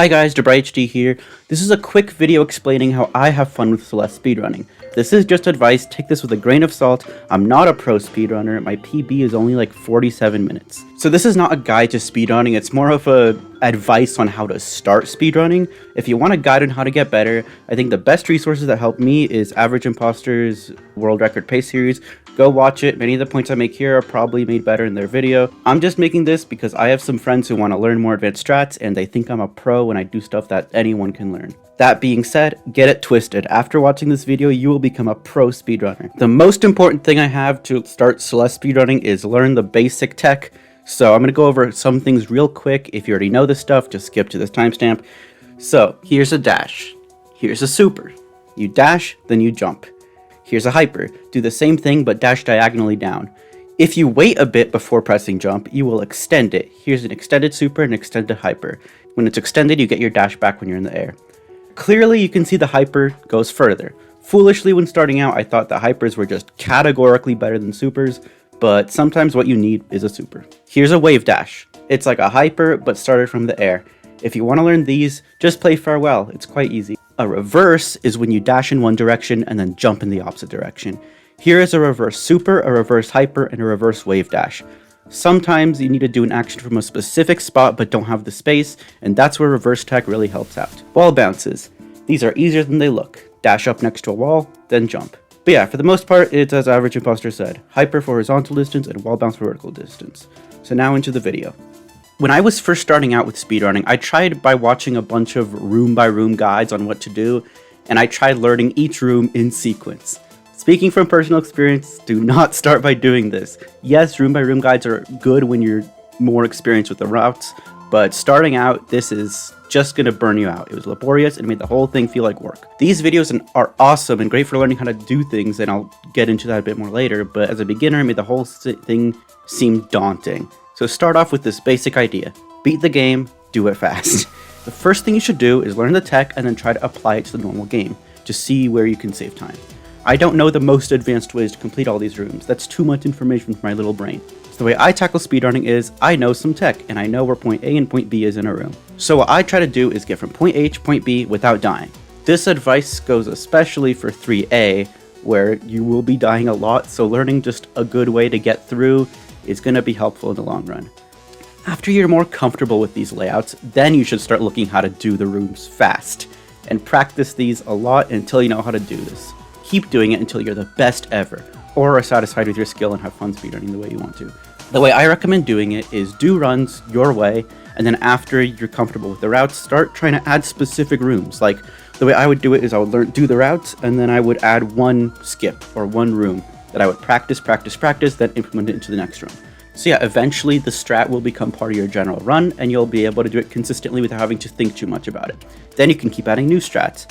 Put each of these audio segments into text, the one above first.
Hi guys, DeBrightHD here. This is a quick video explaining how I have fun with Celeste speedrunning. This is just advice, take this with a grain of salt. I'm not a pro speedrunner, my PB is only like 47 minutes. So this is not a guide to speedrunning, it's more of a advice on how to start speedrunning. If you want a guide on how to get better, I think the best resources that help me is Average Imposter's World Record Pace series. Go watch it. Many of the points I make here are probably made better in their video. I'm just making this because I have some friends who want to learn more advanced strats and they think I'm a pro when I do stuff that anyone can learn. That being said, get it twisted. After watching this video, you will become a pro speedrunner. The most important thing I have to start Celeste speedrunning is learn the basic tech. So I'm going to go over some things real quick. If you already know this stuff, just skip to this timestamp. So here's a dash. Here's a super. You dash, then you jump. Here's a hyper. Do the same thing, but dash diagonally down. If you wait a bit before pressing jump, you will extend it. Here's an extended super and extended hyper. When it's extended, you get your dash back when you're in the air. Clearly, you can see the hyper goes further. Foolishly, when starting out, I thought that hypers were just categorically better than supers, but sometimes what you need is a super. Here's a wave dash. It's like a hyper, but started from the air. If you want to learn these, just play farewell. It's quite easy. A reverse is when you dash in one direction and then jump in the opposite direction. Here is a reverse super, a reverse hyper, and a reverse wave dash. Sometimes you need to do an action from a specific spot but don't have the space, and that's where reverse tech really helps out. Wall bounces. These are easier than they look. Dash up next to a wall, then jump. But yeah, for the most part, it's as Average Imposter said. Hyper for horizontal distance and wall bounce for vertical distance. So now into the video. When I was first starting out with speedrunning, I tried by watching a bunch of room by room guides on what to do, and I tried learning each room in sequence. Speaking from personal experience, do not start by doing this. Yes, room by room guides are good when you're more experienced with the routes, but starting out, this is just gonna burn you out. It was laborious and made the whole thing feel like work. These videos are awesome and great for learning how to do things, and I'll get into that a bit more later, but as a beginner, it made the whole thing seem daunting. So start off with this basic idea. Beat the game, do it fast. The first thing you should do is learn the tech and then try to apply it to the normal game to see where you can save time. I don't know the most advanced ways to complete all these rooms. That's too much information for my little brain. So the way I tackle speedrunning is I know some tech and I know where point A and point B is in a room. So what I try to do is get from point A to point B without dying. This advice goes especially for 3A where you will be dying a lot, so learning just a good way to get through is going to be helpful in the long run. After you're more comfortable with these layouts, then you should start looking how to do the rooms fast, and practice these a lot until you know how to do this. Keep doing it until you're the best ever, or are satisfied with your skill and have fun speedrunning the way you want to. The way I recommend doing it is do runs your way, and then after you're comfortable with the routes, start trying to add specific rooms. Like, the way I would do it is I would do the routes, and then I would add one skip, or one room, that I would practice, then implement it into the next room. So yeah, eventually the strat will become part of your general run, and you'll be able to do it consistently without having to think too much about it. Then you can keep adding new strats.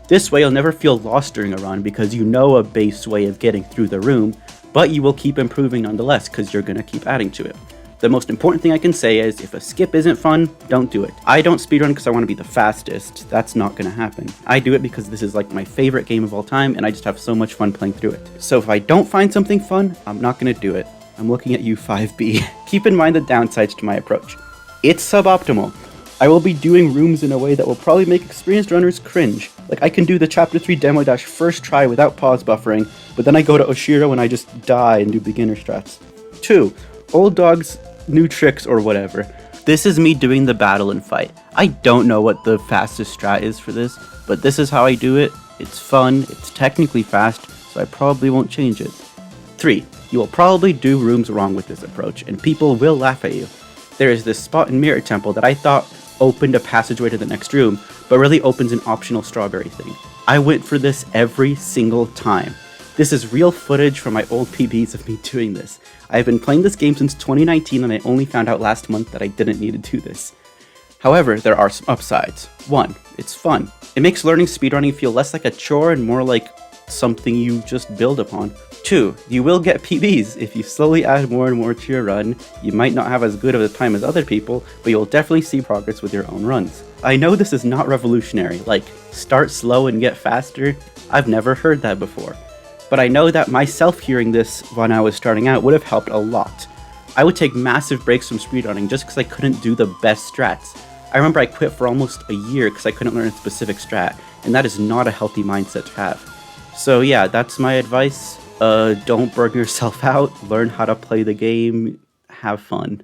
This way you'll never feel lost during a run because you know a base way of getting through the room, but you will keep improving nonetheless because you're going to keep adding to it. The most important thing I can say is if a skip isn't fun, don't do it. I don't speedrun because I want to be the fastest. That's not going to happen. I do it because this is like my favorite game of all time and I just have so much fun playing through it. So if I don't find something fun, I'm not going to do it. I'm looking at you 5B. Keep in mind the downsides to my approach. It's suboptimal. I will be doing rooms in a way that will probably make experienced runners cringe. Like I can do the chapter 3 demo dash first try without pause buffering, but then I go to Oshiro and I just die and do beginner strats. 2. Old dogs, new tricks or whatever. This is me doing the battle and fight. I don't know what the fastest strat is for this, but this is how I do it. It's fun, it's technically fast, so I probably won't change it. 3. You will probably do rooms wrong with this approach, and people will laugh at you. There is this spot in Mirror Temple that I thought opened a passageway to the next room, but really opens an optional strawberry thing. I went for this every single time. This is real footage from my old PBs of me doing this. I have been playing this game since 2019 and I only found out last month that I didn't need to do this. However, there are some upsides. 1. It's fun. It makes learning speedrunning feel less like a chore and more like something you just build upon. 2. You will get PBs. If you slowly add more and more to your run, you might not have as good of a time as other people, but you'll definitely see progress with your own runs. I know this is not revolutionary, like start slow and get faster. I've never heard that before. But I know that myself hearing this when I was starting out would have helped a lot. I would take massive breaks from speedrunning just because I couldn't do the best strats. I remember I quit for almost a year because I couldn't learn a specific strat, and that is not a healthy mindset to have. So yeah, that's my advice. Don't burn yourself out, learn how to play the game, have fun.